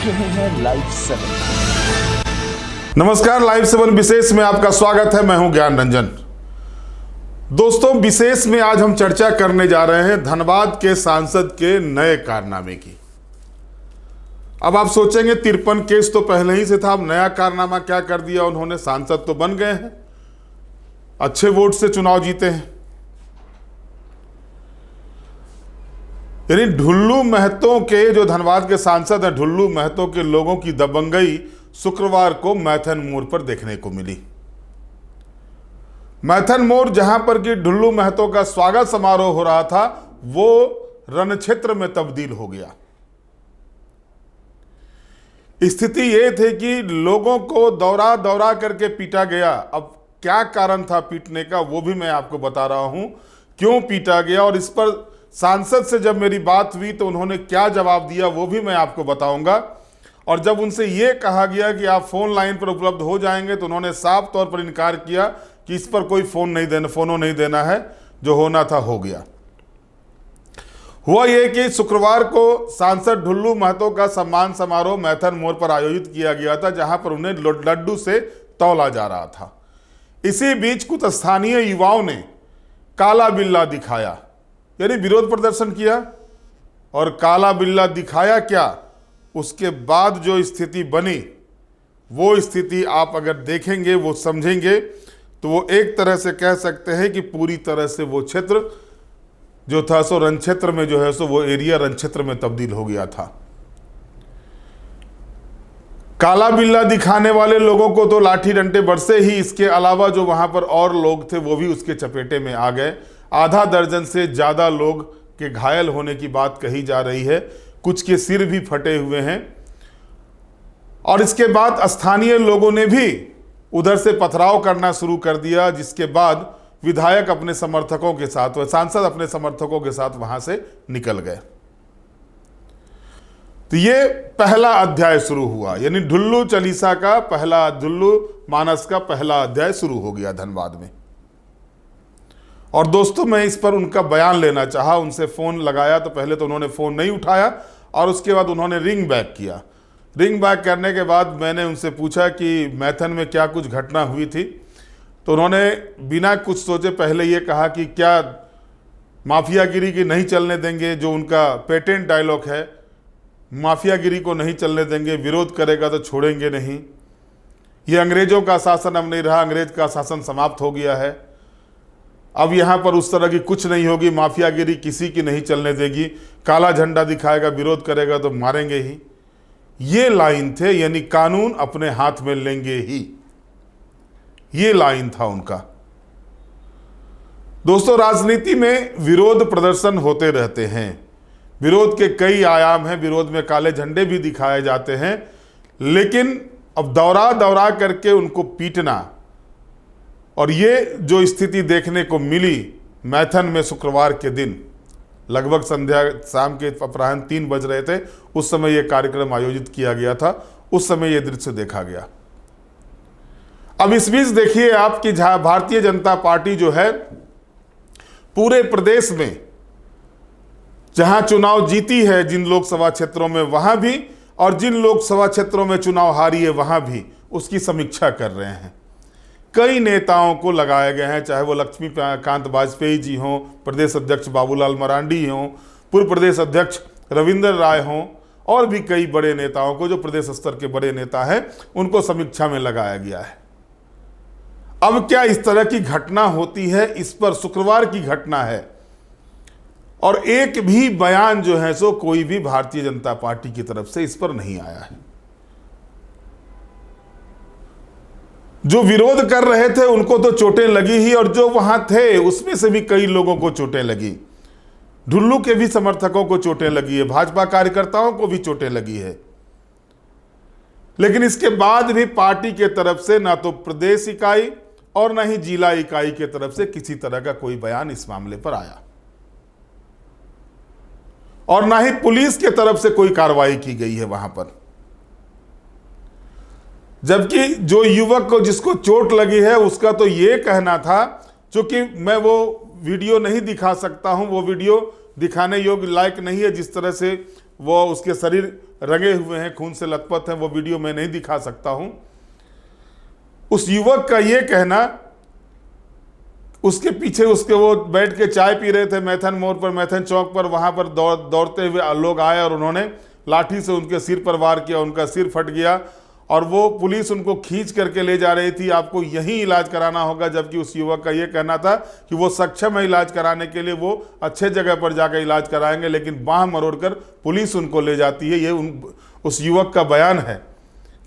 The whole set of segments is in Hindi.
रहे हैं लाइव 7। नमस्कार, लाइव 7 विशेष में आपका स्वागत है। मैं हूं ज्ञान रंजन। दोस्तों, विशेष में आज हम चर्चा करने जा रहे हैं धनबाद के सांसद के नए कारनामे की। अब आप सोचेंगे 53 केस तो पहले ही से था, अब नया कारनामा क्या कर दिया उन्होंने? सांसद तो बन गए हैं, अच्छे वोट से चुनाव जीते हैं। यानी ढुल्लू महतो के जो धनबाद के सांसद हैं, ढुल्लू महतो के लोगों की दबंगई शुक्रवार को मैथन मोड़ पर देखने को मिली। मैथन मोड़, जहां पर कि ढुल्लू महतो का स्वागत समारोह हो रहा था, वो रणक्षेत्र में तब्दील हो गया। स्थिति ये थी कि लोगों को दौरा दौरा करके पीटा गया। अब क्या कारण था पीटने का, वो भी मैं आपको बता रहा हूं, क्यों पीटा गया। और इस पर सांसद से जब मेरी बात हुई तो उन्होंने क्या जवाब दिया, वो भी मैं आपको बताऊंगा। और जब उनसे ये कहा गया कि आप फोन लाइन पर उपलब्ध हो जाएंगे, तो उन्होंने साफ तौर पर इनकार किया कि इस पर कोई फोन नहीं देना है, जो होना था हो गया। हुआ ये कि शुक्रवार को सांसद ढुल्लू महतो का सम्मान समारोह मैथन मोड़ पर आयोजित किया गया था, जहां पर उन्हें लड्डू से तौला जा रहा था। इसी बीच कुछ स्थानीय युवाओं ने काला बिल्ला दिखाया, यानी विरोध प्रदर्शन किया। और काला बिल्ला दिखाया क्या, उसके बाद जो स्थिति बनी, वो स्थिति आप अगर देखेंगे, वो समझेंगे, तो वो एक तरह से कह सकते हैं कि पूरी तरह से वो क्षेत्र जो था सो रणक्षेत्र में जो है सो वो एरिया रणक्षेत्र में तब्दील हो गया था। काला बिल्ला दिखाने वाले लोगों को तो लाठी डंडे बरसे ही, इसके अलावा जो वहां पर और लोग थे वो भी उसके चपेटे में आ गए। आधा दर्जन से ज्यादा लोग के घायल होने की बात कही जा रही है, कुछ के सिर भी फटे हुए हैं। और इसके बाद स्थानीय लोगों ने भी उधर से पथराव करना शुरू कर दिया, जिसके बाद विधायक अपने समर्थकों के साथ, वह सांसद अपने समर्थकों के साथ वहां से निकल गए। तो ये पहला अध्याय शुरू हुआ, यानी ढुल्लू चालीसा का पहला, ढुल्लू मानस का पहला अध्याय शुरू हो गया धनबाद में। और दोस्तों, मैं इस पर उनका बयान लेना चाहा, उनसे फ़ोन लगाया तो पहले तो उन्होंने फ़ोन नहीं उठाया, और उसके बाद उन्होंने रिंग बैक किया। रिंग बैक करने के बाद मैंने उनसे पूछा कि मैथन में क्या कुछ घटना हुई थी, तो उन्होंने बिना कुछ सोचे पहले ये कहा कि क्या माफियागिरी की नहीं चलने देंगे, जो उनका पेटेंट डायलॉग है, माफियागिरी को नहीं चलने देंगे, विरोध करेगा तो छोड़ेंगे नहीं, ये अंग्रेज़ों का शासन अब नहीं रहा, अंग्रेज का शासन समाप्त हो गया है, अब यहाँ पर उस तरह की कुछ नहीं होगी, माफियागिरी किसी की नहीं चलने देगी, काला झंडा दिखाएगा, विरोध करेगा तो मारेंगे ही। ये लाइन थे, यानी कानून अपने हाथ में लेंगे ही, ये लाइन था उनका। दोस्तों, राजनीति में विरोध प्रदर्शन होते रहते हैं, विरोध के कई आयाम हैं, विरोध में काले झंडे भी दिखाए जाते हैं, लेकिन अब दौरा दौरा करके उनको पीटना, और ये जो स्थिति देखने को मिली मैथन में शुक्रवार के दिन, लगभग शाम के अपराह्न 3 बज रहे थे, उस समय ये कार्यक्रम आयोजित किया गया था, उस समय ये दृश्य देखा गया। अब इस बीच देखिए आप कि भारतीय जनता पार्टी जो है पूरे प्रदेश में जहां चुनाव जीती है, जिन लोकसभा क्षेत्रों में, वहां भी, और जिन लोकसभा क्षेत्रों में चुनाव हारी है वहां भी, उसकी समीक्षा कर रहे हैं। कई नेताओं को लगाए गए हैं, चाहे वो लक्ष्मीकांत वाजपेयी जी हों, प्रदेश अध्यक्ष बाबूलाल मरांडी हों, पूर्व प्रदेश अध्यक्ष रविंद्र राय हों, और भी कई बड़े नेताओं को, जो प्रदेश स्तर के बड़े नेता हैं, उनको समीक्षा में लगाया गया है। अब क्या इस तरह की घटना होती है, इस पर शुक्रवार की घटना है, और एक भी बयान जो है सो कोई भी भारतीय जनता पार्टी की तरफ से इस पर नहीं आया है। जो विरोध कर रहे थे उनको तो चोटें लगी ही, और जो वहां थे उसमें से भी कई लोगों को चोटें लगी। ढुल्लू के भी समर्थकों को चोटें लगी है, भाजपा कार्यकर्ताओं को भी चोटें लगी है। लेकिन इसके बाद भी पार्टी के तरफ से ना तो प्रदेश इकाई और ना ही जिला इकाई के तरफ से किसी तरह का कोई बयान इस मामले पर आया, और ना ही पुलिस के तरफ से कोई कार्रवाई की गई है वहां पर। जबकि जो युवक को, जिसको चोट लगी है, उसका तो ये कहना था, चूंकि मैं वो वीडियो नहीं दिखा सकता हूं, वो वीडियो दिखाने योग्य लायक नहीं है, जिस तरह से वो उसके शरीर रंगे हुए हैं, खून से लथपथ हैं, वो वीडियो मैं नहीं दिखा सकता हूं। उस युवक का ये कहना, उसके पीछे उसके वो बैठ के चाय पी रहे थे मैथन मोड़ पर, मैथन चौक पर, वहां पर दौड़ते हुए लोग आए और उन्होंने लाठी से उनके सिर पर वार किया, उनका सिर फट गया और वो पुलिस उनको खींच करके ले जा रही थी, आपको यहीं इलाज कराना होगा। जबकि उस युवक का ये कहना था कि वो सक्षम है इलाज कराने के लिए, वो अच्छे जगह पर जाकर इलाज कराएंगे, लेकिन बाह मरोड़कर पुलिस उनको ले जाती है। ये उस युवक का बयान है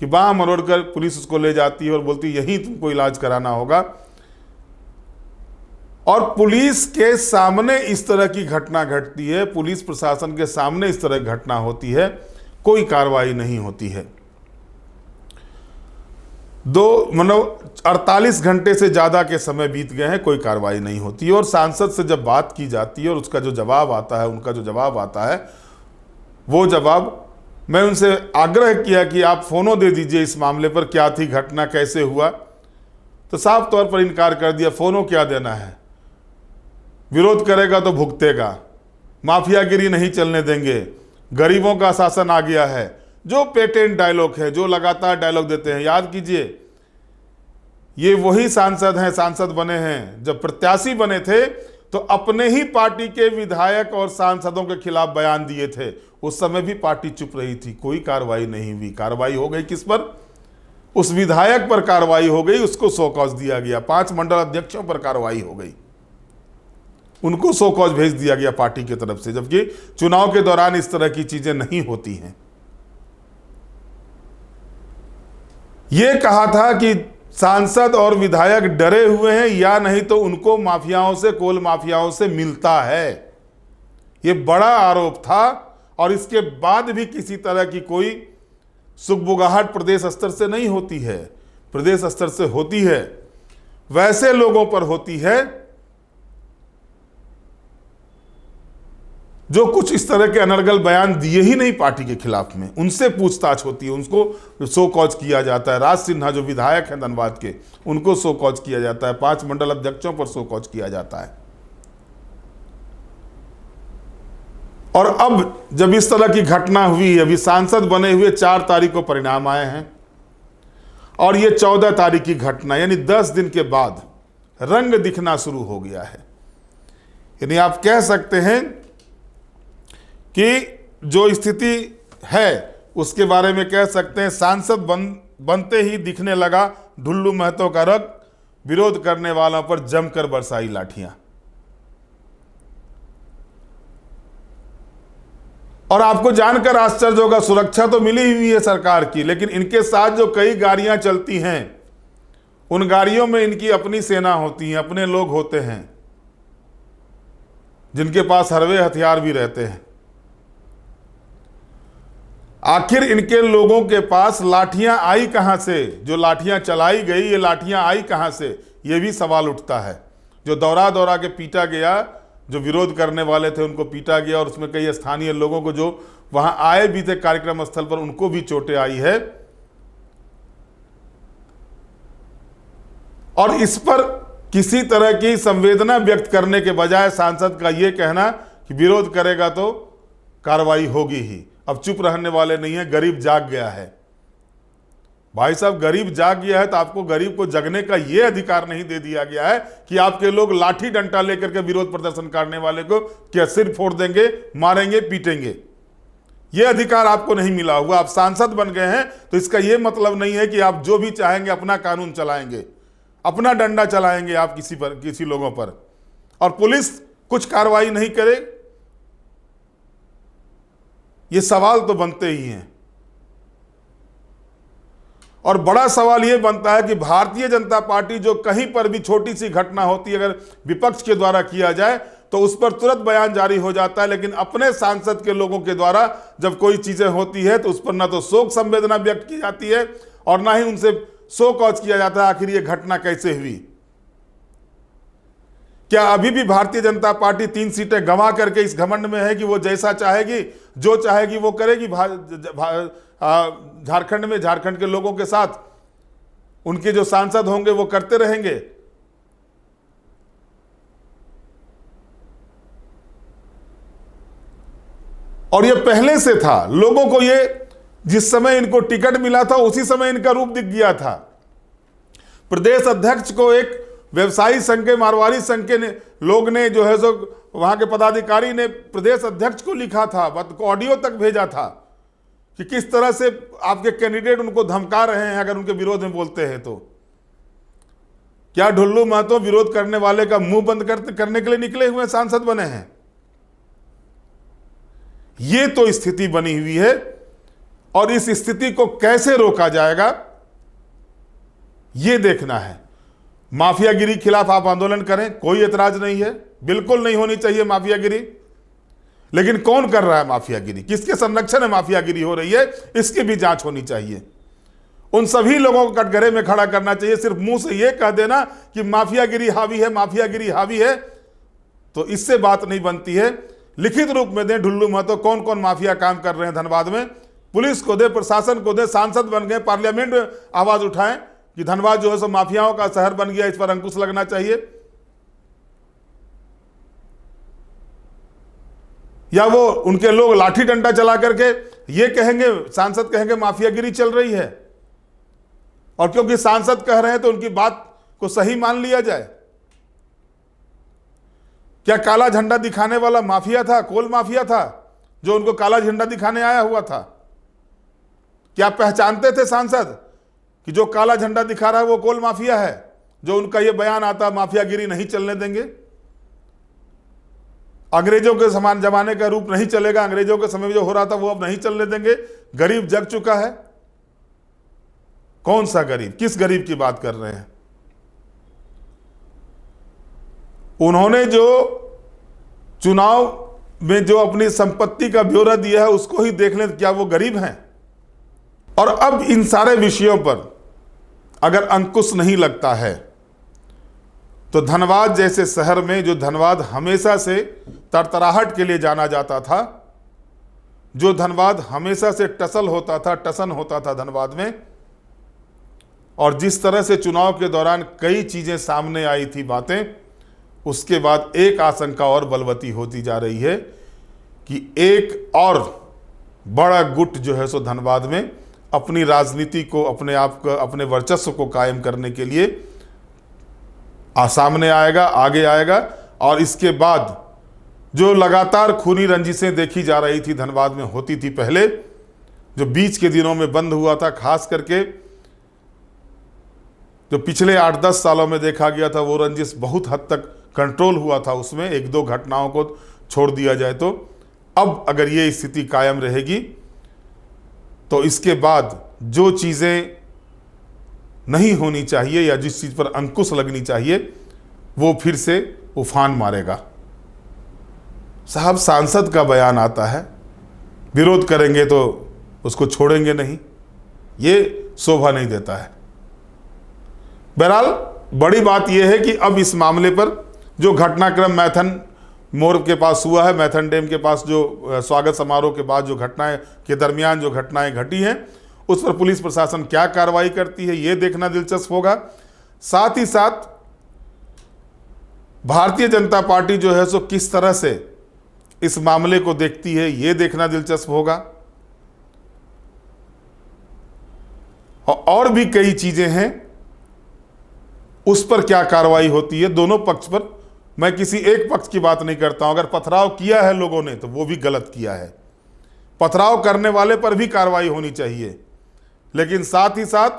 कि बाह मरोड़कर पुलिस उसको ले जाती है और बोलती है यहीं तुमको इलाज कराना होगा। और पुलिस के सामने इस तरह की घटना घटती है, पुलिस प्रशासन के सामने इस तरह की घटना होती है, कोई कार्रवाई नहीं होती है। 48 घंटे से ज़्यादा के समय बीत गए हैं, कोई कार्रवाई नहीं होती है। और सांसद से जब बात की जाती है और उसका जो जवाब आता है, उनका जो जवाब आता है, वो जवाब, मैं उनसे आग्रह किया कि आप फोनो दे दीजिए इस मामले पर, क्या थी घटना, कैसे हुआ, तो साफ तौर पर इनकार कर दिया। फोनो क्या देना है, विरोध करेगा तो भुगतेगा, माफियागिरी नहीं चलने देंगे, गरीबों का शासन आ गया है। जो पेटेंट डायलॉग है, जो लगातार डायलॉग देते हैं, याद कीजिए ये वही सांसद हैं, सांसद बने हैं जब प्रत्याशी बने थे तो अपने ही पार्टी के विधायक और सांसदों के खिलाफ बयान दिए थे। उस समय भी पार्टी चुप रही थी, कोई कार्रवाई नहीं हुई। कार्रवाई हो गई किस पर? उस विधायक पर कार्रवाई हो गई, उसको शो कॉज दिया गया। 5 मंडल अध्यक्षों पर कार्रवाई हो गई, उनको शो कॉज भेज दिया गया पार्टी की तरफ से। जबकि चुनाव के दौरान इस तरह की चीजें नहीं होती हैं। यह कहा था कि सांसद और विधायक डरे हुए हैं या नहीं तो उनको माफियाओं से, कोल माफियाओं से मिलता है। यह बड़ा आरोप था और इसके बाद भी किसी तरह की कोई सुगबुगाहट प्रदेश स्तर से नहीं होती है। प्रदेश स्तर से होती है, वैसे लोगों पर होती है जो कुछ इस तरह के अनर्गल बयान दिए ही नहीं पार्टी के खिलाफ में, उनसे पूछताछ होती है, उनको शो कॉज किया जाता है। राज सिन्हा जो विधायक हैं धनबाद के, उनको शो कॉज किया जाता है। 5 मंडल अध्यक्षों पर शो कॉज किया जाता है। और अब जब इस तरह की घटना हुई, अभी सांसद बने हुए 4 तारीख को परिणाम आए हैं और ये 14 तारीख की घटना, यानी 10 दिन के बाद रंग दिखना शुरू हो गया है। यानी आप कह सकते हैं कि जो स्थिति है उसके बारे में कह सकते हैं, सांसद बनते ही दिखने लगा ढुल्लू महतो का रंग, विरोध करने वालों पर जमकर बरसाई लाठियां। और आपको जानकर आश्चर्य होगा, सुरक्षा तो मिली हुई है सरकार की, लेकिन इनके साथ जो कई गाड़ियां चलती हैं, उन गाड़ियों में इनकी अपनी सेना होती है, अपने लोग होते हैं जिनके पास हरवे हथियार भी रहते हैं। आखिर इनके लोगों के पास लाठियां आई कहां से? जो लाठियां चलाई गई, ये लाठियां आई कहां से, ये भी सवाल उठता है। जो दौरा दौरा के पीटा गया, जो विरोध करने वाले थे उनको पीटा गया, और उसमें कई स्थानीय लोगों को जो वहां आए भी थे कार्यक्रम स्थल पर, उनको भी चोटें आई है। और इस पर किसी तरह की संवेदना व्यक्त करने के बजाय सांसद का यह कहना कि विरोध करेगा तो कार्रवाई होगी ही, अब चुप रहने वाले नहीं है, गरीब जाग गया है। भाई साहब, गरीब जाग गया है तो आपको गरीब को जगने का यह अधिकार नहीं दे दिया गया है कि आपके लोग लाठी डंडा लेकर के विरोध प्रदर्शन करने वाले को क्या सिर फोड़ देंगे, मारेंगे, पीटेंगे। यह अधिकार आपको नहीं मिला हुआ। आप सांसद बन गए हैं तो इसका यह मतलब नहीं है कि आप जो भी चाहेंगे अपना कानून चलाएंगे, अपना डंडा चलाएंगे आप किसी लोगों पर, और पुलिस कुछ कार्रवाई नहीं करे। ये सवाल तो बनते ही हैं। और बड़ा सवाल यह बनता है कि भारतीय जनता पार्टी जो कहीं पर भी छोटी सी घटना होती है, अगर विपक्ष के द्वारा किया जाए तो उस पर तुरंत बयान जारी हो जाता है, लेकिन अपने सांसद के लोगों के द्वारा जब कोई चीजें होती है तो उस पर ना तो शोक संवेदना व्यक्त की जाती है और ना ही उनसे शो कॉज किया जाता है आखिर ये घटना कैसे हुई। क्या अभी भी भारतीय जनता पार्टी 3 सीटें गंवा करके इस घमंड में है कि वो जैसा चाहेगी, जो चाहेगी वो करेगी? झारखंड में झारखंड के लोगों के साथ उनके जो सांसद होंगे वो करते रहेंगे? और ये पहले से था। लोगों को ये जिस समय इनको टिकट मिला था उसी समय इनका रूप दिख गया था। प्रदेश अध्यक्ष को एक व्यवसायी संघ के, मारवाड़ी संघ के लोग ने जो है सो वहां के पदाधिकारी ने प्रदेश अध्यक्ष को लिखा था, ऑडियो तक भेजा था कि किस तरह से आपके कैंडिडेट उनको धमका रहे हैं अगर उनके विरोध में बोलते हैं तो। क्या ढुल्लू महतो विरोध करने वाले का मुंह बंद करने के लिए निकले हुए सांसद बने हैं? ये तो स्थिति बनी हुई है और इस स्थिति को कैसे रोका जाएगा ये देखना है। माफियागिरी खिलाफ आप आंदोलन करें, कोई एतराज नहीं है, बिल्कुल नहीं होनी चाहिए माफियागिरी। लेकिन कौन कर रहा है माफियागिरी, किसके संरक्षण में माफियागिरी हो रही है, इसकी भी जांच होनी चाहिए। उन सभी लोगों को कटघरे में खड़ा करना चाहिए। सिर्फ मुंह से यह कह देना कि माफियागिरी हावी है, माफियागिरी हावी है, तो इससे बात नहीं बनती है। लिखित रूप में दें ढुल्लू महतो कौन कौन माफिया काम कर रहे हैं धनबाद में, पुलिस को दे, प्रशासन को दे, सांसद बन गए, पार्लियामेंट में आवाज उठाएं कि धनबाद जो है सो माफियाओं का शहर बन गया, इस पर अंकुश लगना चाहिए। या वो उनके लोग लाठी डंडा चला करके ये कहेंगे, सांसद कहेंगे माफियागिरी चल रही है, और क्योंकि सांसद कह रहे हैं तो उनकी बात को सही मान लिया जाए। क्या काला झंडा दिखाने वाला माफिया था, कोल माफिया था जो उनको काला झंडा दिखाने आया हुआ था? क्या पहचानते थे सांसद कि जो काला झंडा दिखा रहा है वो कोल माफिया है, जो उनका ये बयान आता माफियागिरी नहीं चलने देंगे, अंग्रेजों के समान जमाने का रूप नहीं चलेगा, अंग्रेजों के समय में जो हो रहा था वो अब नहीं चलने देंगे, गरीब जग चुका है? कौन सा गरीब, किस गरीब की बात कर रहे हैं? उन्होंने जो चुनाव में जो अपनी संपत्ति का ब्यौरा दिया है उसको ही देख लें, क्या वो गरीब हैं? और अब इन सारे विषयों पर अगर अंकुश नहीं लगता है तो धनबाद जैसे शहर में, जो धनबाद हमेशा से तरतराहट के लिए जाना जाता था, जो धनबाद हमेशा से टसल होता था, टसन होता था धनबाद में, और जिस तरह से चुनाव के दौरान कई चीजें सामने आई थी बातें, उसके बाद एक आशंका और बलवती होती जा रही है कि एक और बड़ा गुट जो है सो धनबाद में अपनी राजनीति को, अपने आप को, अपने वर्चस्व को कायम करने के लिए सामने आएगा, आगे आएगा। और इसके बाद जो लगातार खूनी रंजिशें देखी जा रही थी धनबाद में, होती थी पहले, जो बीच के दिनों में बंद हुआ था, खास करके जो पिछले 8-10 सालों में देखा गया था, वो रंजिश बहुत हद तक कंट्रोल हुआ था, उसमें 1-2 घटनाओं को छोड़ दिया जाए तो। अब अगर ये स्थिति कायम रहेगी तो इसके बाद जो चीज़ें नहीं होनी चाहिए या जिस चीज़ पर अंकुश लगनी चाहिए वो फिर से उफान मारेगा। साहब, सांसद का बयान आता है, विरोध करेंगे तो उसको छोड़ेंगे नहीं, ये शोभा नहीं देता है। बहरहाल बड़ी बात यह है कि अब इस मामले पर जो घटनाक्रम मैथन मोड़ के पास हुआ है, मैथन डैम के पास जो स्वागत समारोह के बाद जो घटनाएं के दरमियान जो घटनाएं घटी हैं, उस पर पुलिस प्रशासन क्या कार्रवाई करती है ये देखना दिलचस्प होगा। साथ ही साथ भारतीय जनता पार्टी जो है सो किस तरह से इस मामले को देखती है ये देखना दिलचस्प होगा। और भी कई चीजें हैं, उस पर क्या कार्रवाई होती है। दोनों पक्ष पर, मैं किसी एक पक्ष की बात नहीं करता हूं। अगर पथराव किया है लोगों ने तो वो भी गलत किया है, पथराव करने वाले पर भी कार्रवाई होनी चाहिए, लेकिन साथ ही साथ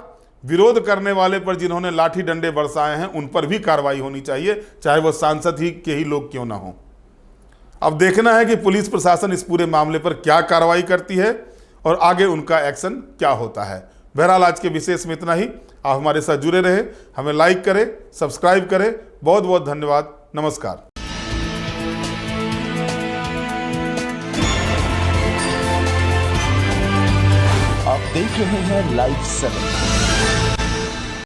विरोध करने वाले पर जिन्होंने लाठी डंडे बरसाए हैं उन पर भी कार्रवाई होनी चाहिए, चाहे वह सांसद ही के ही लोग क्यों ना हो। अब देखना है कि पुलिस प्रशासन इस पूरे मामले पर क्या कार्रवाई करती है और आगे उनका एक्शन क्या होता है। बहरहाल आज के विशेष में इतना ही। आप हमारे साथ जुड़े रहे, हमें लाइक करें, सब्सक्राइब करें। बहुत बहुत धन्यवाद। नमस्कार। आप देख रहे हैं लाइव 7।